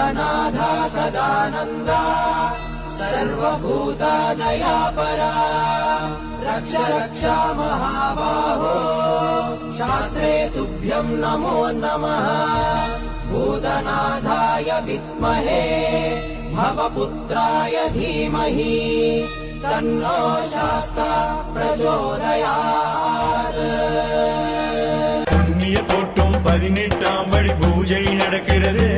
भूतनाथा सदानन्दा सर्वभूतादयापरा रक्ष रक्ष महाबाहो शास्त्रे तुभ्यं नमो नमः भूतनाथाय विद्महे भवपुत्राय धीमहि तन्नो शास्ता प्रचोदयात् புண்ணிய தோட்டம் 18ஆம் படி பூஜை நடக்கிறது